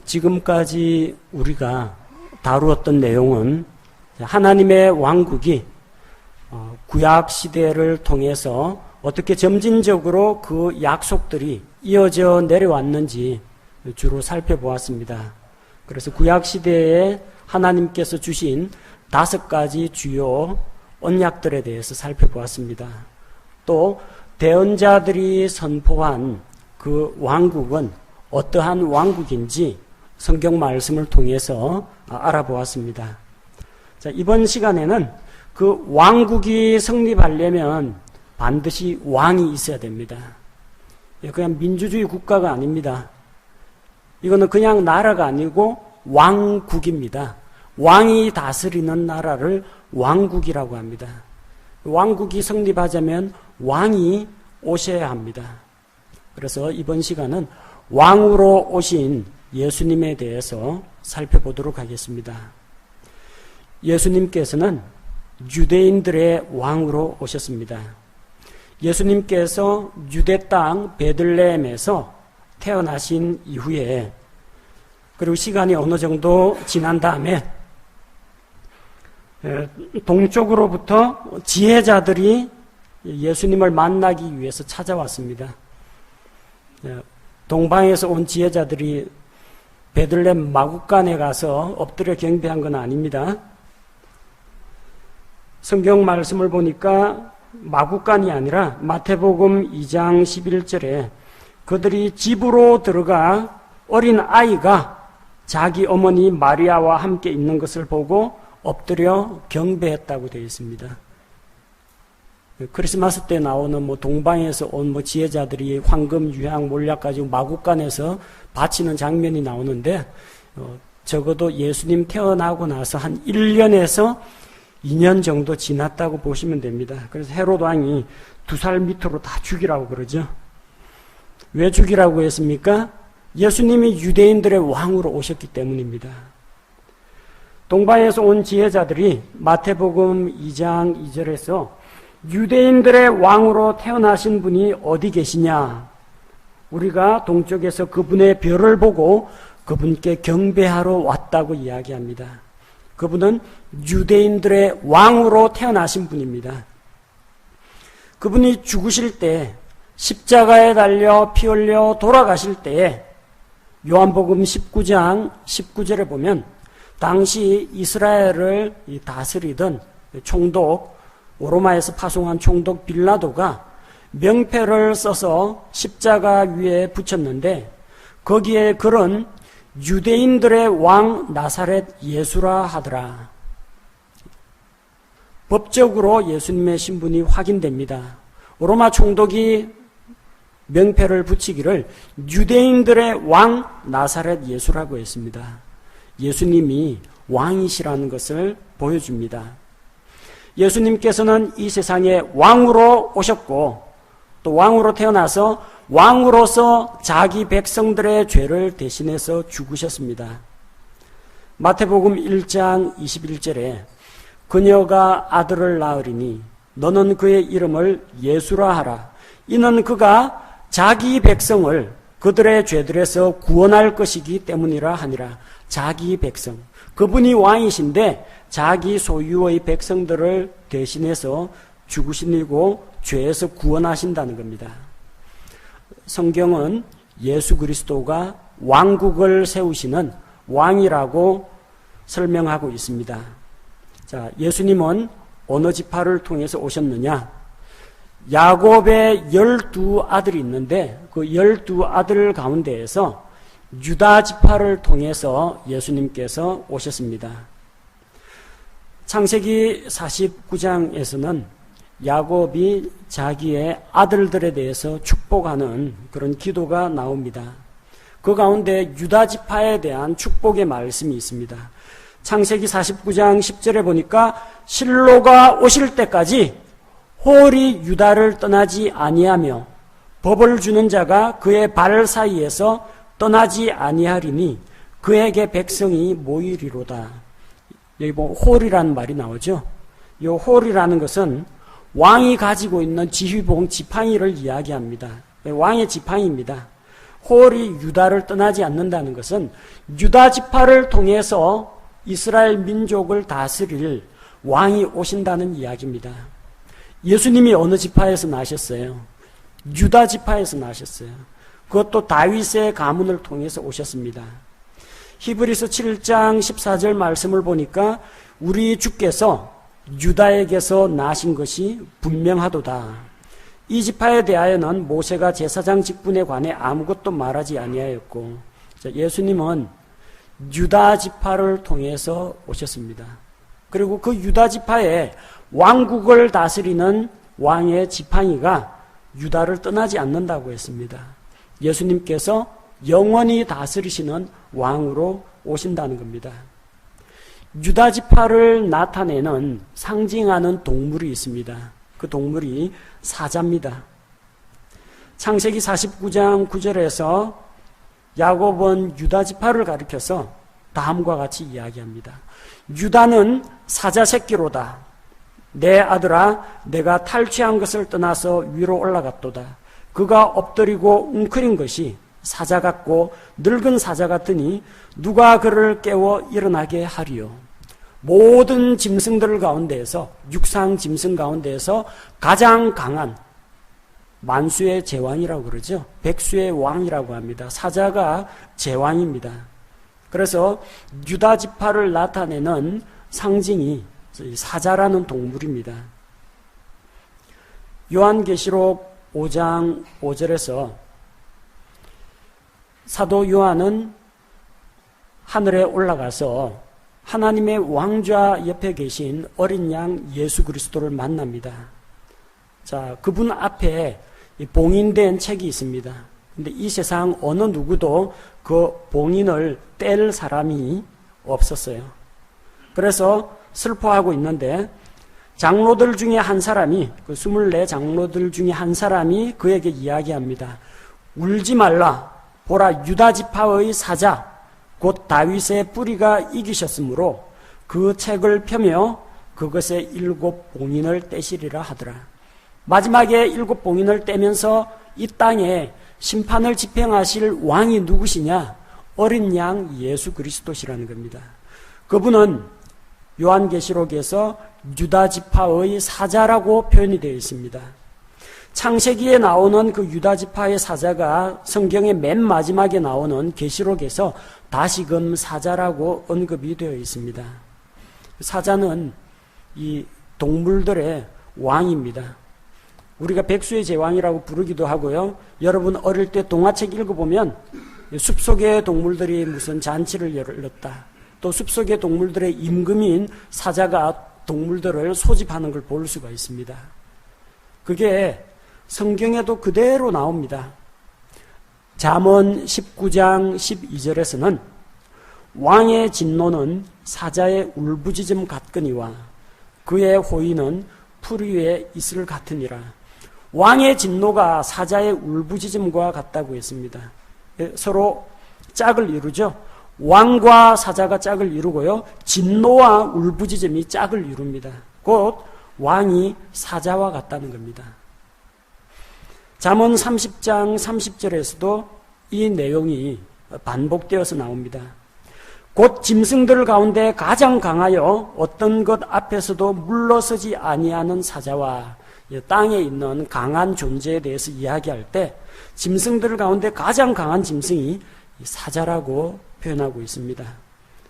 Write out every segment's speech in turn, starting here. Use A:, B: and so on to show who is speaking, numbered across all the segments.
A: 지금까지 우리가 다루었던 내용은 하나님의 왕국이 구약 시대를 통해서 어떻게 점진적으로 그 약속들이 이어져 내려왔는지 주로 살펴보았습니다. 그래서 구약 시대에 하나님께서 주신 5가지 주요 언약들에 대해서 살펴보았습니다. 또 대언자들이 선포한 그 왕국은 어떠한 왕국인지 성경 말씀을 통해서 알아보았습니다. 자, 이번 시간에는 그 왕국이 성립하려면 반드시 왕이 있어야 됩니다. 그냥 민주주의 국가가 아닙니다. 이거는 그냥 나라가 아니고 왕국입니다. 왕이 다스리는 나라를 왕국이라고 합니다. 왕국이 성립하자면 왕이 오셔야 합니다. 그래서 이번 시간은 왕으로 오신 예수님에 대해서 살펴보도록 하겠습니다. 예수님께서는 유대인들의 왕으로 오셨습니다. 예수님께서 유대 땅 베들레헴에서 태어나신 이후에, 그리고 시간이 어느 정도 지난 다음에 동쪽으로부터 지혜자들이 예수님을 만나기 위해서 찾아왔습니다. 동방에서 온 지혜자들이 베들레헴 마구간에 가서 엎드려 경배한 건 아닙니다. 성경 말씀을 보니까 마구간이 아니라 마태복음 2장 11절에 그들이 집으로 들어가 어린 아이가 자기 어머니 마리아와 함께 있는 것을 보고 엎드려 경배했다고 되어 있습니다. 크리스마스 때 나오는 동방에서 온 지혜자들이 황금, 유향, 몰약 가지고 마구간에서 바치는 장면이 나오는데, 적어도 예수님 태어나고 나서 한 1년에서 2년 정도 지났다고 보시면 됩니다. 그래서 헤롯 왕이 2살 밑으로 다 죽이라고 그러죠. 왜 죽이라고 했습니까? 예수님이 유대인들의 왕으로 오셨기 때문입니다. 동방에서 온 지혜자들이 마태복음 2장 2절에서 유대인들의 왕으로 태어나신 분이 어디 계시냐? 우리가 동쪽에서 그분의 별을 보고 그분께 경배하러 왔다고 이야기합니다. 그분은 유대인들의 왕으로 태어나신 분입니다. 그분이 죽으실 때, 십자가에 달려 피 흘려 돌아가실 때에 요한복음 19장 19절에 보면 당시 이스라엘을 다스리던 총독, 로마에서 파송한 총독 빌라도가 명패를 써서 십자가 위에 붙였는데, 거기에 글은 유대인들의 왕 나사렛 예수라 하더라. 법적으로 예수님의 신분이 확인됩니다. 로마 총독이 명패를 붙이기를 유대인들의 왕 나사렛 예수라고 했습니다. 예수님이 왕이시라는 것을 보여줍니다. 예수님께서는 이 세상에 왕으로 오셨고, 또 왕으로 태어나서 왕으로서 자기 백성들의 죄를 대신해서 죽으셨습니다. 마태복음 1장 21절에 그녀가 아들을 낳으리니 너는 그의 이름을 예수라 하라. 이는 그가 자기 백성을 그들의 죄들에서 구원할 것이기 때문이라 하니라. 자기 백성. 그분이 왕이신데 자기 소유의 백성들을 대신해서 죽으시고 죄에서 구원하신다는 겁니다. 성경은 예수 그리스도가 왕국을 세우시는 왕이라고 설명하고 있습니다. 자, 예수님은 어느 지파를 통해서 오셨느냐? 야곱의 12아들이 있는데 그 12아들 가운데에서 유다 지파를 통해서 예수님께서 오셨습니다. 창세기 49장에서는 야곱이 자기의 아들들에 대해서 축복하는 그런 기도가 나옵니다. 그 가운데 유다 지파에 대한 축복의 말씀이 있습니다. 창세기 49장 10절에 보니까 실로가 오실 때까지 홀이 유다를 떠나지 아니하며 법을 주는 자가 그의 발 사이에서 떠나지 아니하리니 그에게 백성이 모이리로다. 여기 보면 홀이라는 말이 나오죠. 이 홀이라는 것은 왕이 가지고 있는 지휘봉 지팡이를 이야기합니다. 왕의 지팡이입니다. 홀이 유다를 떠나지 않는다는 것은 유다 지파를 통해서 이스라엘 민족을 다스릴 왕이 오신다는 이야기입니다. 예수님이 어느 지파에서 나셨어요? 유다 지파에서 나셨어요. 그것도 다윗의 가문을 통해서 오셨습니다. 히브리서 7장 14절 말씀을 보니까 우리 주께서 유다에게서 나신 것이 분명하도다. 이 지파에 대하여는 모세가 제사장 직분에 관해 아무것도 말하지 아니하였고, 예수님은 유다 지파를 통해서 오셨습니다. 그리고 그 유다 지파에 왕국을 다스리는 왕의 지팡이가 유다를 떠나지 않는다고 했습니다. 예수님께서 영원히 다스리시는 왕으로 오신다는 겁니다. 유다 지파를 나타내는 상징하는 동물이 있습니다. 그 동물이 사자입니다. 창세기 49장 9절에서 야곱은 유다 지파를 가리켜서 다음과 같이 이야기합니다. 유다는 사자 새끼로다. 내 아들아, 내가 탈취한 것을 떠나서 위로 올라갔도다. 그가 엎드리고 웅크린 것이 사자 같고 늙은 사자 같으니 누가 그를 깨워 일어나게 하리요. 모든 짐승들 가운데에서, 육상 짐승 가운데에서 가장 강한, 만수의 제왕이라고 그러죠. 백수의 왕이라고 합니다. 사자가 제왕입니다. 그래서 유다 지파를 나타내는 상징이 사자라는 동물입니다. 요한계시록 5장 5절에서 사도 요한은 하늘에 올라가서 하나님의 왕좌 옆에 계신 어린 양 예수 그리스도를 만납니다. 자, 그분 앞에 봉인된 책이 있습니다. 근데 이 세상 어느 누구도 그 봉인을 뗄 사람이 없었어요. 그래서 슬퍼하고 있는데 장로들 중에 한 사람이, 그 24 장로들 중에 한 사람이 그에게 이야기합니다. 울지 말라. 보라, 유다 지파의 사자 곧 다윗의 뿌리가 이기셨으므로 그 책을 펴며 그것의 7 봉인을 떼시리라 하더라. 마지막에 7 봉인을 떼면서 이 땅에 심판을 집행하실 왕이 누구시냐? 어린 양 예수 그리스도시라는 겁니다. 그분은 요한계시록에서 유다 지파의 사자라고 표현이 되어 있습니다. 창세기에 나오는 그 유다 지파의 사자가 성경의 맨 마지막에 나오는 계시록에서 다시금 사자라고 언급이 되어 있습니다. 사자는 이 동물들의 왕입니다. 우리가 백수의 제왕이라고 부르기도 하고요. 여러분 어릴 때 동화책 읽어보면 숲속의 동물들이 무슨 잔치를 열었다. 또 숲속의 동물들의 임금인 사자가 동물들을 소집하는 걸 볼 수가 있습니다. 그게 성경에도 그대로 나옵니다. 잠언 19장 12절에서는 왕의 진노는 사자의 울부짖음 같거니와 그의 호의는 풀 위에 이슬 같으니라. 왕의 진노가 사자의 울부짖음과 같다고 했습니다. 서로 짝을 이루죠. 왕과 사자가 짝을 이루고요. 진노와 울부짖음이 짝을 이룹니다. 곧 왕이 사자와 같다는 겁니다. 잠언 30장 30절에서도 이 내용이 반복되어서 나옵니다. 곧 짐승들 가운데 가장 강하여 어떤 것 앞에서도 물러서지 아니하는 사자와, 땅에 있는 강한 존재에 대해서 이야기할 때 짐승들 가운데 가장 강한 짐승이 사자라고 표현하고 있습니다.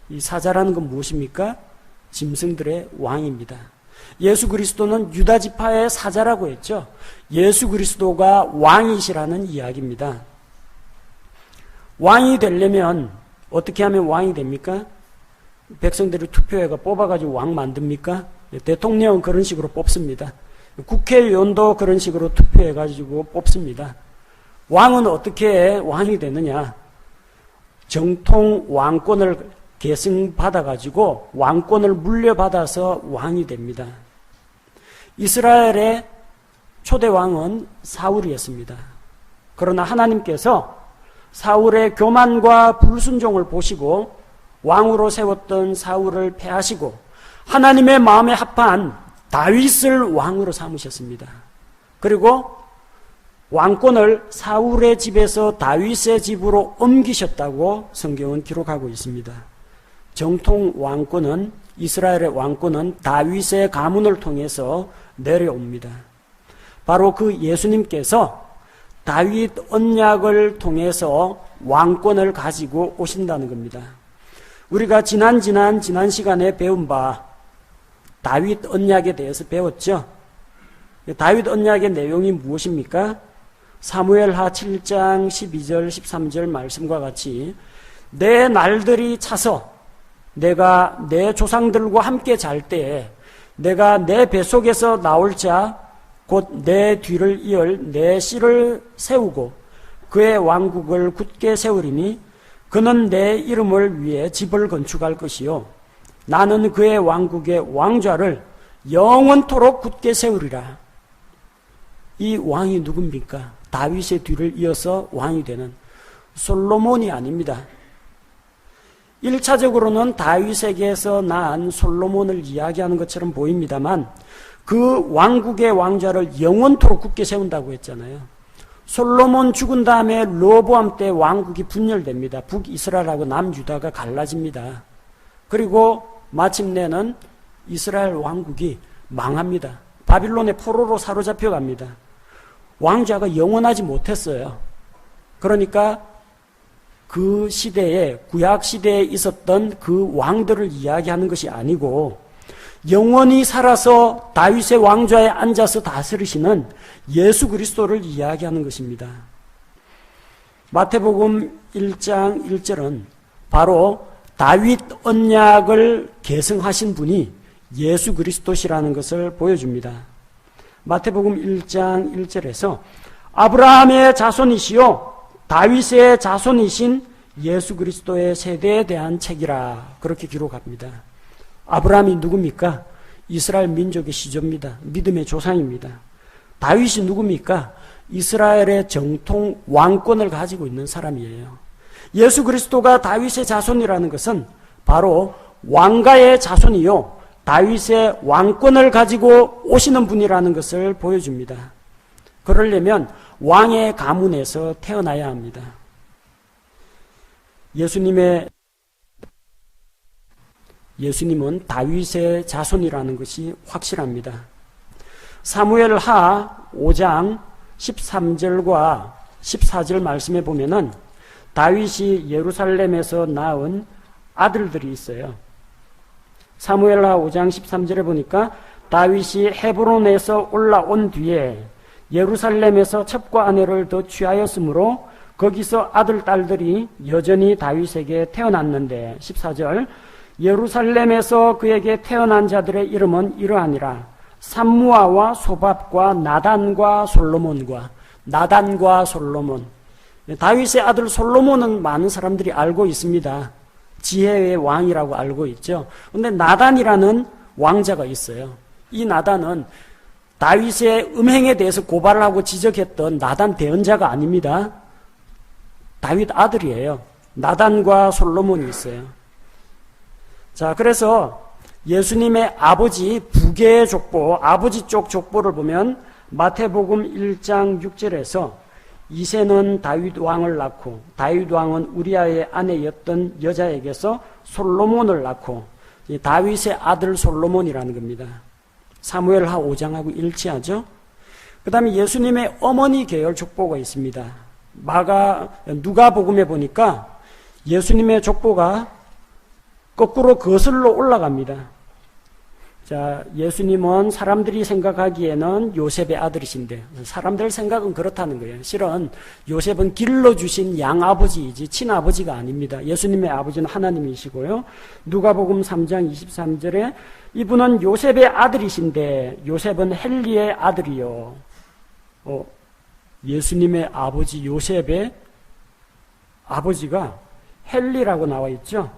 A: 이 사자라는 건 무엇입니까? 짐승들의 왕입니다. 예수 그리스도는 유다 지파의 사자라고 했죠. 예수 그리스도가 왕이시라는 이야기입니다. 왕이 되려면 어떻게 하면 왕이 됩니까? 백성들이 투표해가 뽑아가지고 왕 만듭니까? 대통령은 그런 식으로 뽑습니다. 국회의원도 그런 식으로 투표해가지고 뽑습니다. 왕은 어떻게 왕이 되느냐? 정통 왕권을 계승받아가지고 왕권을 물려받아서 왕이 됩니다. 이스라엘의 초대 왕은 사울이었습니다. 그러나 하나님께서 사울의 교만과 불순종을 보시고 왕으로 세웠던 사울을 패하시고 하나님의 마음에 합한 다윗을 왕으로 삼으셨습니다. 그리고 왕권을 사울의 집에서 다윗의 집으로 옮기셨다고 성경은 기록하고 있습니다. 정통 왕권은, 이스라엘의 왕권은 다윗의 가문을 통해서 내려옵니다. 바로 그 예수님께서 다윗 언약을 통해서 왕권을 가지고 오신다는 겁니다. 우리가 지난 시간에 배운 바 다윗 언약에 대해서 배웠죠. 다윗 언약의 내용이 무엇입니까? 사무엘하 7장 12절 13절 말씀과 같이 내 날들이 차서 내가 내 조상들과 함께 잘 때에 내가 내 뱃속에서 나올 자 곧 내 뒤를 이을 내 씨를 세우고 그의 왕국을 굳게 세우리니 그는 내 이름을 위해 집을 건축할 것이요 나는 그의 왕국의 왕좌를 영원토록 굳게 세우리라. 이 왕이 누굽니까? 다윗의 뒤를 이어서 왕이 되는 솔로몬이 아닙니다. 1차적으로는 다윗에게서 낳은 솔로몬을 이야기하는 것처럼 보입니다만 그 왕국의 왕좌를 영원토록 굳게 세운다고 했잖아요. 솔로몬 죽은 다음에 르호보암 때 왕국이 분열됩니다. 북이스라엘하고 남유다가 갈라집니다. 그리고 마침내는 이스라엘 왕국이 망합니다. 바빌론의 포로로 사로잡혀 갑니다. 왕좌가 영원하지 못했어요. 그러니까 그 시대에, 구약 시대에 있었던 그 왕들을 이야기하는 것이 아니고 영원히 살아서 다윗의 왕좌에 앉아서 다스리시는 예수 그리스도를 이야기하는 것입니다. 마태복음 1장 1절은 바로 다윗 언약을 계승하신 분이 예수 그리스도시라는 것을 보여줍니다. 마태복음 1장 1절에서 아브라함의 자손이시요 다윗의 자손이신 예수 그리스도의 세대에 대한 책이라 그렇게 기록합니다. 아브라함이 누굽니까? 이스라엘 민족의 시조입니다. 믿음의 조상입니다. 다윗이 누굽니까? 이스라엘의 정통 왕권을 가지고 있는 사람이에요. 예수 그리스도가 다윗의 자손이라는 것은 바로 왕가의 자손이요 다윗의 왕권을 가지고 오시는 분이라는 것을 보여줍니다. 그러려면 왕의 가문에서 태어나야 합니다. 예수님은 다윗의 자손이라는 것이 확실합니다. 사무엘하 5장 13절과 14절 말씀에 보면은 다윗이 예루살렘에서 낳은 아들들이 있어요. 사무엘하 5장 13절에 보니까 다윗이 헤브론에서 올라온 뒤에 예루살렘에서 첩과 아내를 더 취하였으므로 거기서 아들, 딸들이 여전히 다윗에게 태어났는데 14절 예루살렘에서 그에게 태어난 자들의 이름은 이러하니라 삼무아와 소밥과 나단과 솔로몬과 솔로몬. 다윗의 아들 솔로몬은 많은 사람들이 알고 있습니다. 지혜의 왕이라고 알고 있죠. 그런데 나단이라는 왕자가 있어요. 이 나단은 다윗의 음행에 대해서 고발을 하고 지적했던 나단 대언자가 아닙니다. 다윗 아들이에요. 나단과 솔로몬이 있어요. 자, 그래서 예수님의 아버지 부계의 족보, 아버지 쪽 족보를 보면 마태복음 1장 6절에서 이새는 다윗 왕을 낳고 다윗 왕은 우리아의 아내였던 여자에게서 솔로몬을 낳고 다윗의 아들 솔로몬이라는 겁니다. 사무엘하 5장하고 일치하죠. 그 다음에 예수님의 어머니 계열 족보가 있습니다. 누가복음에 보니까 예수님의 족보가 거꾸로 거슬러 올라갑니다. 자, 예수님은 사람들이 생각하기에는 요셉의 아들이신데 사람들 생각은 그렇다는 거예요. 실은 요셉은 길러주신 양아버지이지 친아버지가 아닙니다. 예수님의 아버지는 하나님이시고요. 누가복음 3장 23절에 이분은 요셉의 아들이신데 요셉은 헬리의 아들이요. 예수님의 아버지 요셉의 아버지가 헬리라고 나와 있죠.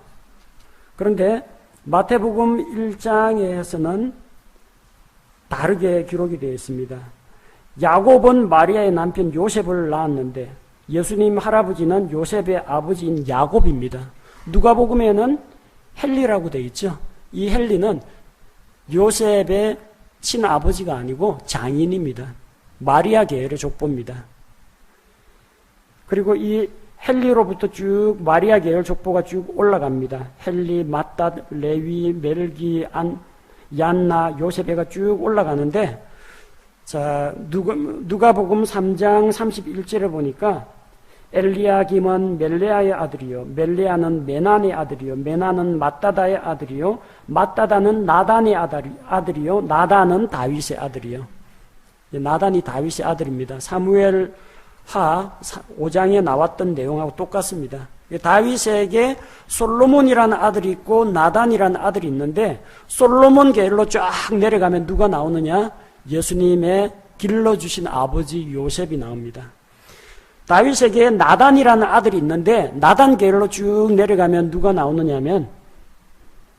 A: 그런데 마태복음 1장에서는 다르게 기록이 되어 있습니다. 야곱은 마리아의 남편 요셉을 낳았는데 예수님 할아버지는 요셉의 아버지인 야곱입니다. 누가복음에는 헬리라고 되어 있죠. 이 헬리는 요셉의 친아버지가 아니고 장인입니다. 마리아 계열의 족보입니다. 그리고 이 헬리로부터 쭉 마리아 계열 족보가 쭉 올라갑니다. 헬리, 마따, 레위, 멜기, 얀나, 요셉에가 쭉 올라가는데, 자, 누가복음 3장 31절에 보니까 엘리야김은 멜레아의 아들이요, 멜레아는 메난의 아들이요, 메난은 마따다의 아들이요, 마따다는 나단의 아들이요, 나단은 다윗의 아들이요. 나단이 다윗의 아들입니다. 사무엘 하 5장에 나왔던 내용하고 똑같습니다. 다윗에게 솔로몬이라는 아들이 있고 나단이라는 아들이 있는데, 솔로몬 계열로 쫙 내려가면 누가 나오느냐? 예수님의 길러주신 아버지 요셉이 나옵니다. 다윗에게 나단이라는 아들이 있는데, 나단 계열로 쭉 내려가면 누가 나오느냐면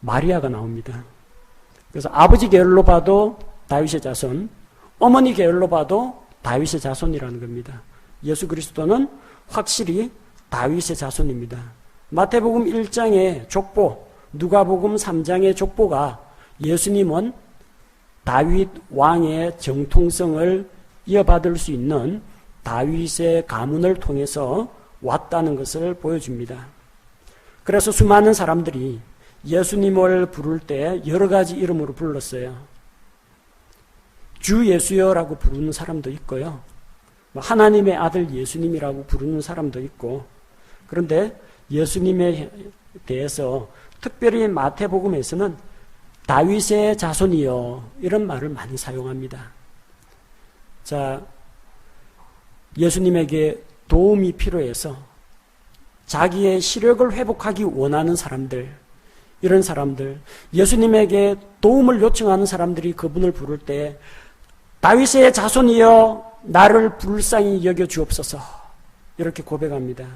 A: 마리아가 나옵니다. 그래서 아버지 계열로 봐도 다윗의 자손, 어머니 계열로 봐도 다윗의 자손이라는 겁니다. 예수 그리스도는 확실히 다윗의 자손입니다. 마태복음 1장의 족보, 누가복음 3장의 족보가 예수님은 다윗 왕의 정통성을 이어받을 수 있는 다윗의 가문을 통해서 왔다는 것을 보여줍니다. 그래서 수많은 사람들이 예수님을 부를 때 여러 가지 이름으로 불렀어요. 주 예수여라고 부르는 사람도 있고요. 하나님의 아들 예수님이라고 부르는 사람도 있고, 그런데 예수님에 대해서 특별히 마태복음에서는 다윗의 자손이여 이런 말을 많이 사용합니다. 자, 예수님에게 도움이 필요해서 자기의 시력을 회복하기 원하는 사람들, 이런 사람들, 예수님에게 도움을 요청하는 사람들이 그분을 부를 때 다윗의 자손이여 나를 불쌍히 여겨 주옵소서 이렇게 고백합니다.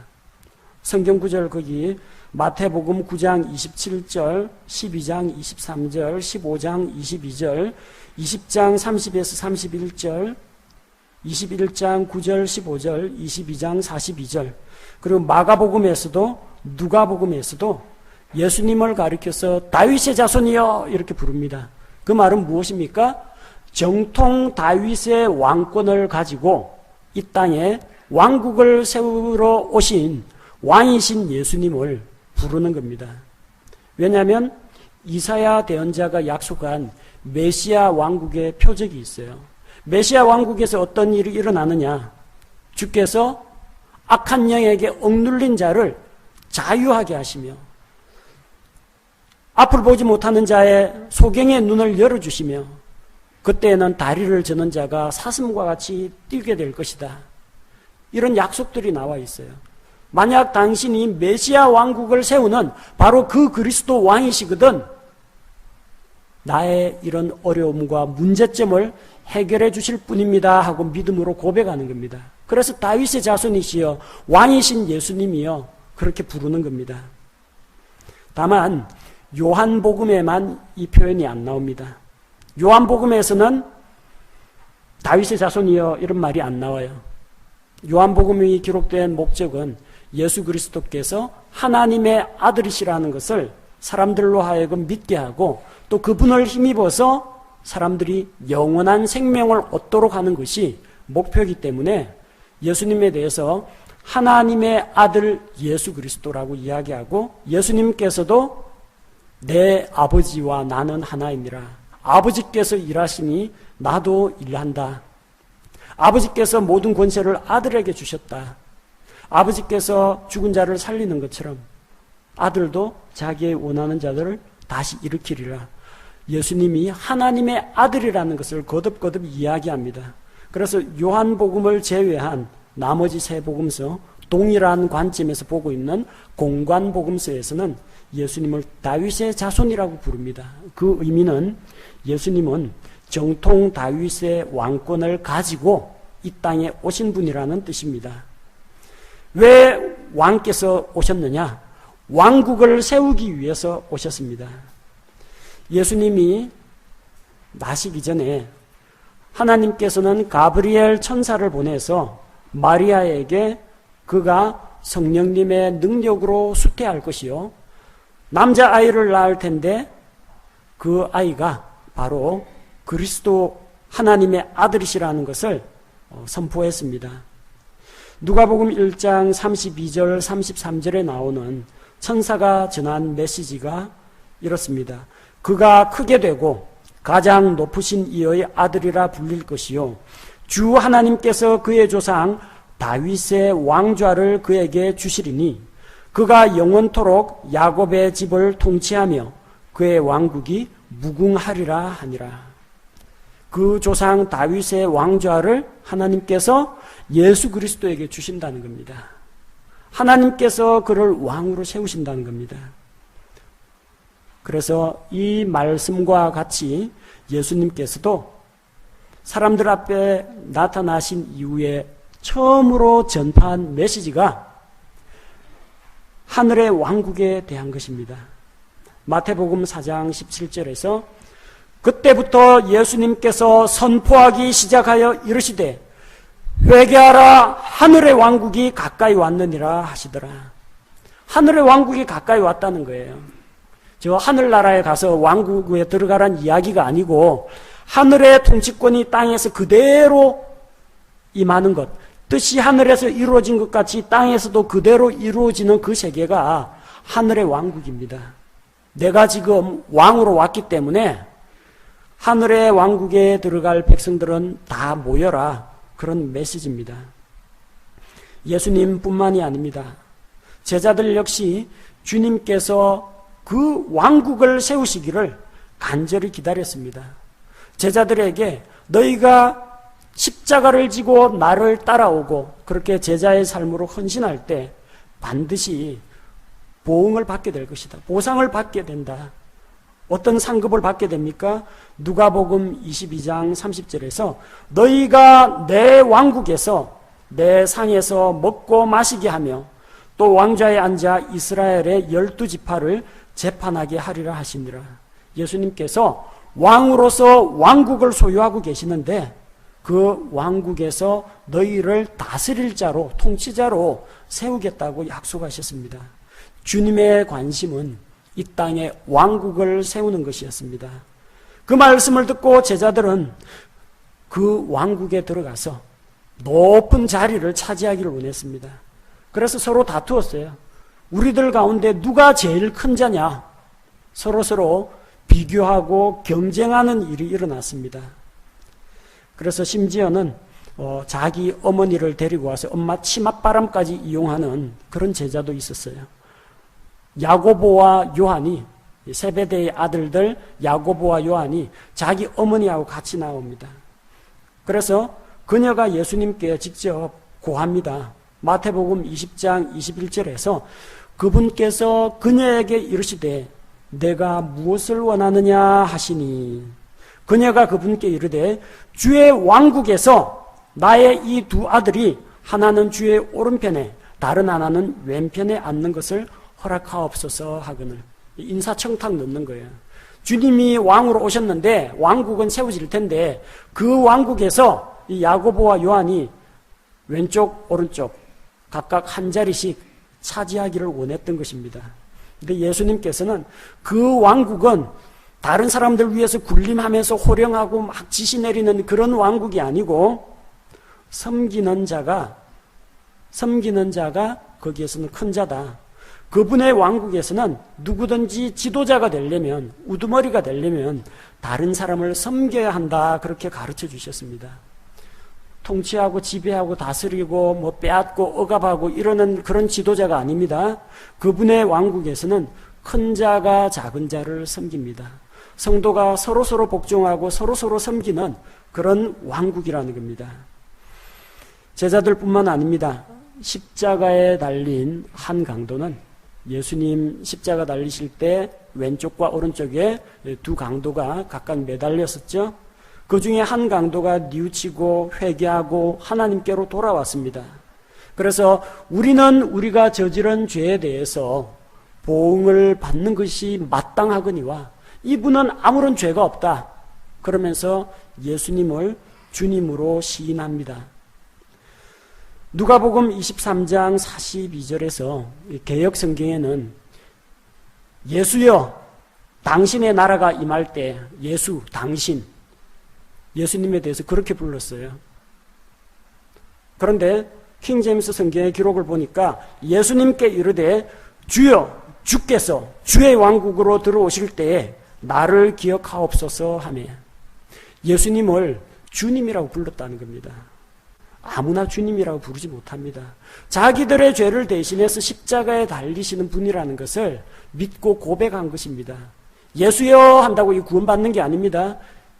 A: 성경 구절 거기 마태복음 9장 27절, 12장 23절, 15장 22절, 20장 30에서 31절, 21장 9절 15절, 22장 42절, 그리고 마가복음에서도 누가복음에서도 예수님을 가리켜서 다윗의 자손이여 이렇게 부릅니다. 그 말은 무엇입니까? 정통 다윗의 왕권을 가지고 이 땅에 왕국을 세우러 오신 왕이신 예수님을 부르는 겁니다. 왜냐하면 이사야 대언자가 약속한 메시아 왕국의 표적이 있어요. 메시아 왕국에서 어떤 일이 일어나느냐? 주께서 악한 영에게 억눌린 자를 자유하게 하시며 앞을 보지 못하는 자의 소경의 눈을 열어주시며 그때에는 다리를 저는 자가 사슴과 같이 뛰게 될 것이다. 이런 약속들이 나와 있어요. 만약 당신이 메시아 왕국을 세우는 바로 그 그리스도 왕이시거든 나의 이런 어려움과 문제점을 해결해 주실 분입니다 하고 믿음으로 고백하는 겁니다. 그래서 다윗의 자손이시여 왕이신 예수님이여 그렇게 부르는 겁니다. 다만 요한복음에만 이 표현이 안 나옵니다. 요한복음에서는 다윗의 자손이여 이런 말이 안 나와요. 요한복음이 기록된 목적은 예수 그리스도께서 하나님의 아들이시라는 것을 사람들로 하여금 믿게 하고 또 그분을 힘입어서 사람들이 영원한 생명을 얻도록 하는 것이 목표이기 때문에 예수님에 대해서 하나님의 아들 예수 그리스도라고 이야기하고 예수님께서도 내 아버지와 나는 하나이니라. 아버지께서 일하시니 나도 일한다. 아버지께서 모든 권세를 아들에게 주셨다. 아버지께서 죽은 자를 살리는 것처럼 아들도 자기의 원하는 자들을 다시 일으키리라. 예수님이 하나님의 아들이라는 것을 거듭거듭 이야기합니다. 그래서 요한복음을 제외한 나머지 세 복음서, 동일한 관점에서 보고 있는 공관복음서에서는 예수님을 다윗의 자손이라고 부릅니다. 그 의미는 예수님은 정통 다윗의 왕권을 가지고 이 땅에 오신 분이라는 뜻입니다. 왜 왕께서 오셨느냐? 왕국을 세우기 위해서 오셨습니다. 예수님이 나시기 전에 하나님께서는 가브리엘 천사를 보내서 마리아에게 그가 성령님의 능력으로 수태할 것이요 남자아이를 낳을 텐데 그 아이가 바로 그리스도 하나님의 아들이시라는 것을 선포했습니다. 누가복음 1장 32절 33절에 나오는 천사가 전한 메시지가 이렇습니다. 그가 크게 되고 가장 높으신 이의 아들이라 불릴 것이요 주 하나님께서 그의 조상 다윗의 왕좌를 그에게 주시리니 그가 영원토록 야곱의 집을 통치하며 그의 왕국이 무궁하리라 하니라. 그 조상 다윗의 왕좌를 하나님께서 예수 그리스도에게 주신다는 겁니다. 하나님께서 그를 왕으로 세우신다는 겁니다. 그래서 이 말씀과 같이 예수님께서도 사람들 앞에 나타나신 이후에 처음으로 전파한 메시지가 하늘의 왕국에 대한 것입니다. 마태복음 4장 17절에서 그때부터 예수님께서 선포하기 시작하여 이르시되 회개하라 하늘의 왕국이 가까이 왔느니라 하시더라. 하늘의 왕국이 가까이 왔다는 거예요. 저 하늘나라에 가서 왕국에 들어가란 이야기가 아니고 하늘의 통치권이 땅에서 그대로 임하는 것, 뜻이 하늘에서 이루어진 것 같이 땅에서도 그대로 이루어지는 그 세계가 하늘의 왕국입니다. 내가 지금 왕으로 왔기 때문에 하늘의 왕국에 들어갈 백성들은 다 모여라. 그런 메시지입니다. 예수님뿐만이 아닙니다. 제자들 역시 주님께서 그 왕국을 세우시기를 간절히 기다렸습니다. 제자들에게 너희가 십자가를 지고 나를 따라오고 그렇게 제자의 삶으로 헌신할 때 반드시 보응을 받게 될 것이다. 보상을 받게 된다. 어떤 상급을 받게 됩니까? 누가복음 22장 30절에서 너희가 내 왕국에서 내 상에서 먹고 마시게 하며 또 왕좌에 앉아 이스라엘의 12지파를 재판하게 하리라 하시니라. 예수님께서 왕으로서 왕국을 소유하고 계시는데 그 왕국에서 너희를 다스릴 자로, 통치자로 세우겠다고 약속하셨습니다. 주님의 관심은 이 땅에 왕국을 세우는 것이었습니다. 그 말씀을 듣고 제자들은 그 왕국에 들어가서 높은 자리를 차지하기를 원했습니다. 그래서 서로 다투었어요. 우리들 가운데 누가 제일 큰 자냐? 서로 비교하고 경쟁하는 일이 일어났습니다. 그래서 심지어는 자기 어머니를 데리고 와서 엄마 치맛바람까지 이용하는 그런 제자도 있었어요. 야고보와 요한이, 세베대의 아들들 야고보와 요한이 자기 어머니하고 같이 나옵니다. 그래서 그녀가 예수님께 직접 고합니다. 마태복음 20장 21절에서 그분께서 그녀에게 이르시되 내가 무엇을 원하느냐 하시니 그녀가 그분께 이르되 주의 왕국에서 나의 이 두 아들이 하나는 주의 오른편에 다른 하나는 왼편에 앉는 것을 허락하옵소서 하거늘. 인사청탁 넣는 거예요. 주님이 왕으로 오셨는데 왕국은 세워질 텐데 그 왕국에서 이 야고보와 요한이 왼쪽 오른쪽 각각 한 자리씩 차지하기를 원했던 것입니다. 근데 예수님께서는 그 왕국은 다른 사람들 위해서 군림하면서 호령하고 막 지시 내리는 그런 왕국이 아니고 섬기는 자가 거기에서는 큰 자다. 그분의 왕국에서는 누구든지 지도자가 되려면, 우두머리가 되려면 다른 사람을 섬겨야 한다. 그렇게 가르쳐 주셨습니다. 통치하고 지배하고 다스리고 뭐 빼앗고 억압하고 이러는 그런 지도자가 아닙니다. 그분의 왕국에서는 큰 자가 작은 자를 섬깁니다. 성도가 서로 복종하고 서로 섬기는 그런 왕국이라는 겁니다. 제자들뿐만 아닙니다. 십자가에 달린 한 강도는 예수님 십자가 달리실 때 왼쪽과 오른쪽에 두 강도가 각각 매달렸었죠. 그 중에 한 강도가 뉘우치고 회개하고 하나님께로 돌아왔습니다. 그래서 우리는 우리가 저지른 죄에 대해서 보응을 받는 것이 마땅하거니와 이분은 아무런 죄가 없다. 그러면서 예수님을 주님으로 시인합니다. 누가복음 23장 42절에서 개역 성경에는 예수여 당신의 나라가 임할 때 예수, 당신, 예수님에 대해서 그렇게 불렀어요. 그런데 킹제임스 성경의 기록을 보니까 예수님께 이르되 주여 주께서 주의 왕국으로 들어오실 때에 나를 기억하옵소서 하며 예수님을 주님이라고 불렀다는 겁니다. 아무나 주님이라고 부르지 못합니다. 자기들의 죄를 대신해서 십자가에 달리시는 분이라는 것을 믿고 고백한 것입니다. 예수여 한다고 구원받는 게 아닙니다.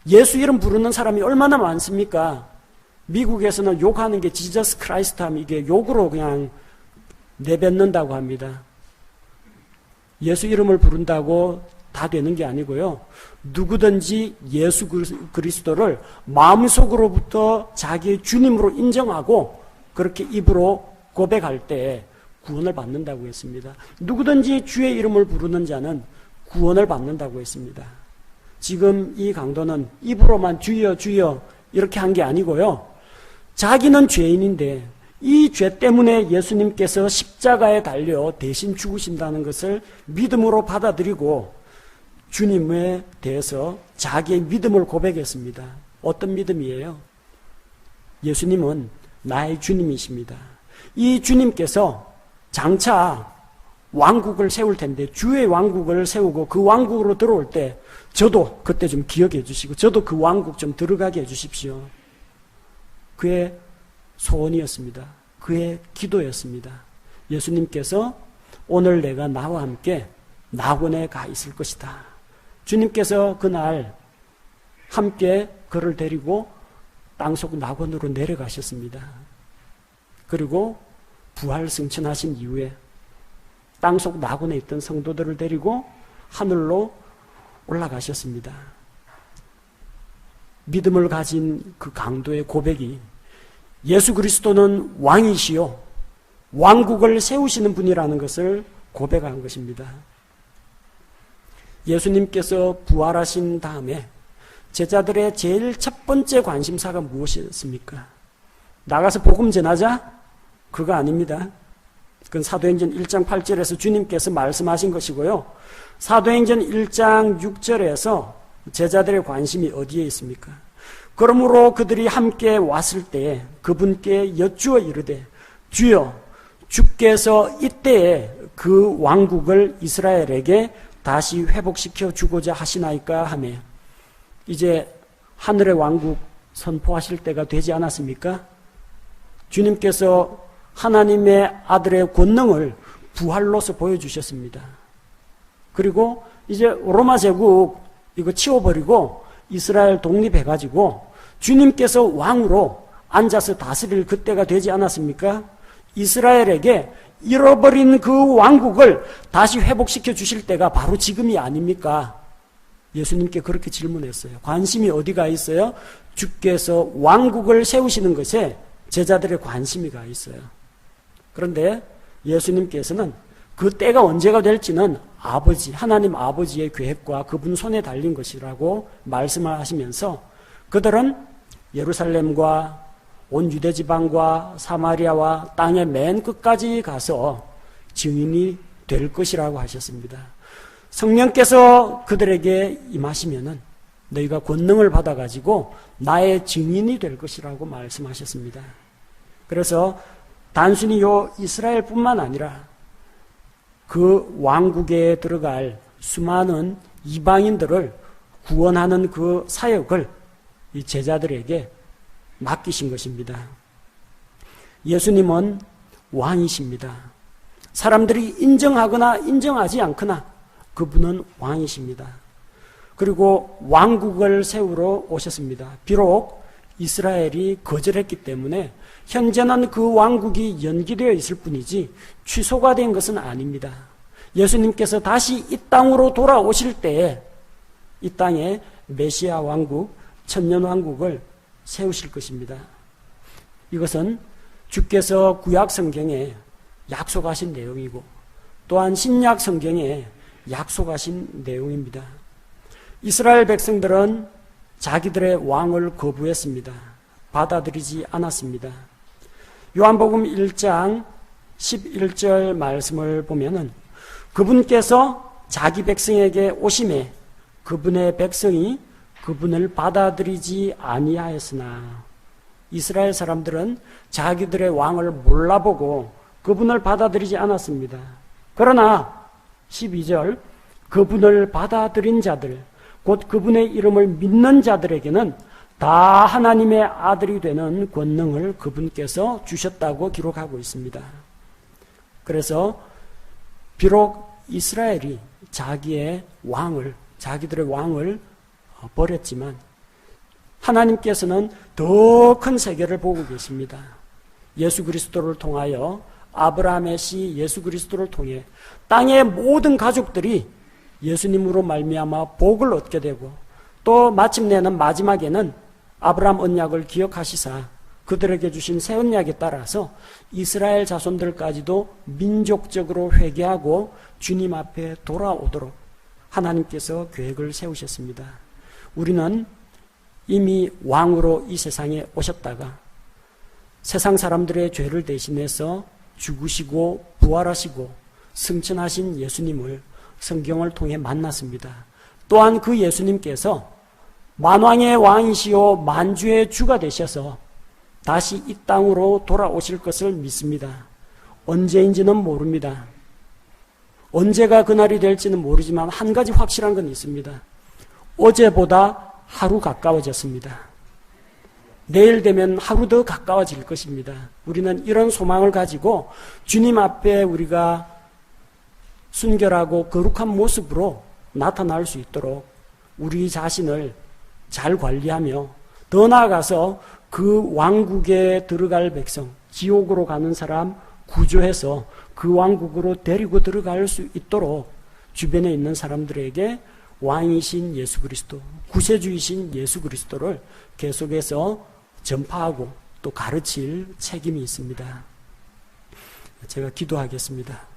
A: 예수 이름 부르는 사람이 얼마나 많습니까? 미국에서는 욕하는 게 지저스 크라이스트 하면 이게 욕으로 그냥 내뱉는다고 합니다. 예수 이름을 부른다고 다 되는 게 아니고요. 누구든지 예수 그리스도를 마음속으로부터 자기의 주님으로 인정하고 그렇게 입으로 고백할 때 구원을 받는다고 했습니다. 누구든지 주의 이름을 부르는 자는 구원을 받는다고 했습니다. 지금 이 강도는 입으로만 주여 주여 이렇게 한 게 아니고요. 자기는 죄인인데 이 죄 때문에 예수님께서 십자가에 달려 대신 죽으신다는 것을 믿음으로 받아들이고 주님에 대해서 자기의 믿음을 고백했습니다. 어떤 믿음이에요? 예수님은 나의 주님이십니다. 이 주님께서 장차 왕국을 세울 텐데 주의 왕국을 세우고 그 왕국으로 들어올 때 저도 그때 좀 기억해 주시고 저도 그 왕국 좀 들어가게 해 주십시오. 그의 소원이었습니다. 그의 기도였습니다. 예수님께서 오늘 내가 나와 함께 낙원에 가 있을 것이다. 주님께서 그날 함께 그를 데리고 땅속 낙원으로 내려가셨습니다. 그리고 부활 승천하신 이후에 땅속 낙원에 있던 성도들을 데리고 하늘로 올라가셨습니다. 믿음을 가진 그 강도의 고백이 예수 그리스도는 왕이시요 왕국을 세우시는 분이라는 것을 고백한 것입니다. 예수님께서 부활하신 다음에 제자들의 제일 첫 번째 관심사가 무엇이었습니까? 나가서 복음 전하자? 그거 아닙니다. 그건 사도행전 1장 8절에서 주님께서 말씀하신 것이고요. 사도행전 1장 6절에서 제자들의 관심이 어디에 있습니까? 그러므로 그들이 함께 왔을 때 그분께 여쭈어 이르되 주여 주께서 이때에 그 왕국을 이스라엘에게 다시 회복시켜 주고자 하시나이까 하며 이제 하늘의 왕국 선포하실 때가 되지 않았습니까? 주님께서 하나님의 아들의 권능을 부활로서 보여주셨습니다. 그리고 이제 로마 제국 이거 치워버리고 이스라엘 독립해가지고 주님께서 왕으로 앉아서 다스릴 그때가 되지 않았습니까? 이스라엘에게 잃어버린 그 왕국을 다시 회복시켜 주실 때가 바로 지금이 아닙니까? 예수님께 그렇게 질문했어요. 관심이 어디가 있어요? 주께서 왕국을 세우시는 것에 제자들의 관심이 가 있어요. 그런데 예수님께서는 그 때가 언제가 될지는 하나님 아버지의 계획과 그분 손에 달린 것이라고 말씀을 하시면서 그들은 예루살렘과 온 유대지방과 사마리아와 땅의 맨 끝까지 가서 증인이 될 것이라고 하셨습니다. 성령께서 그들에게 임하시면은 너희가 권능을 받아가지고 나의 증인이 될 것이라고 말씀하셨습니다. 그래서 단순히 이스라엘뿐만 아니라 그 왕국에 들어갈 수많은 이방인들을 구원하는 그 사역을 이 제자들에게 맡기신 것입니다. 예수님은 왕이십니다. 사람들이 인정하거나 인정하지 않거나 그분은 왕이십니다. 그리고 왕국을 세우러 오셨습니다. 비록 이스라엘이 거절했기 때문에 현재는 그 왕국이 연기되어 있을 뿐이지 취소가 된 것은 아닙니다. 예수님께서 다시 이 땅으로 돌아오실 때에 이 땅에 메시아 왕국, 천년 왕국을 세우실 것입니다. 이것은 주께서 구약 성경에 약속하신 내용이고 또한 신약 성경에 약속하신 내용입니다. 이스라엘 백성들은 자기들의 왕을 거부했습니다. 받아들이지 않았습니다. 요한복음 1장 11절 말씀을 보면은 그분께서 자기 백성에게 오심에 그분의 백성이 그분을 받아들이지 아니하였으나 이스라엘 사람들은 자기들의 왕을 몰라보고 그분을 받아들이지 않았습니다. 그러나 12절 그분을 받아들인 자들, 곧 그분의 이름을 믿는 자들에게는 다 하나님의 아들이 되는 권능을 그분께서 주셨다고 기록하고 있습니다. 그래서 비록 이스라엘이 자기들의 왕을 버렸지만 하나님께서는 더 큰 세계를 보고 계십니다. 예수 그리스도를 통하여 아브라함의 씨 예수 그리스도를 통해 땅의 모든 가족들이 예수님으로 말미암아 복을 얻게 되고 또 마침내는 마지막에는 아브라함 언약을 기억하시사 그들에게 주신 새 언약에 따라서 이스라엘 자손들까지도 민족적으로 회개하고 주님 앞에 돌아오도록 하나님께서 계획을 세우셨습니다. 우리는 이미 왕으로 이 세상에 오셨다가 세상 사람들의 죄를 대신해서 죽으시고 부활하시고 승천하신 예수님을 성경을 통해 만났습니다. 또한 그 예수님께서 만왕의 왕이시요 만주의 주가 되셔서 다시 이 땅으로 돌아오실 것을 믿습니다. 언제인지는 모릅니다. 언제가 그날이 될지는 모르지만 한 가지 확실한 건 있습니다. 어제보다 하루 가까워졌습니다. 내일 되면 하루 더 가까워질 것입니다. 우리는 이런 소망을 가지고 주님 앞에 우리가 순결하고 거룩한 모습으로 나타날 수 있도록 우리 자신을 잘 관리하며 더 나아가서 그 왕국에 들어갈 백성, 지옥으로 가는 사람 구조해서 그 왕국으로 데리고 들어갈 수 있도록 주변에 있는 사람들에게 왕이신 예수 그리스도, 구세주이신 예수 그리스도를 계속해서 전파하고 또 가르칠 책임이 있습니다. 제가 기도하겠습니다.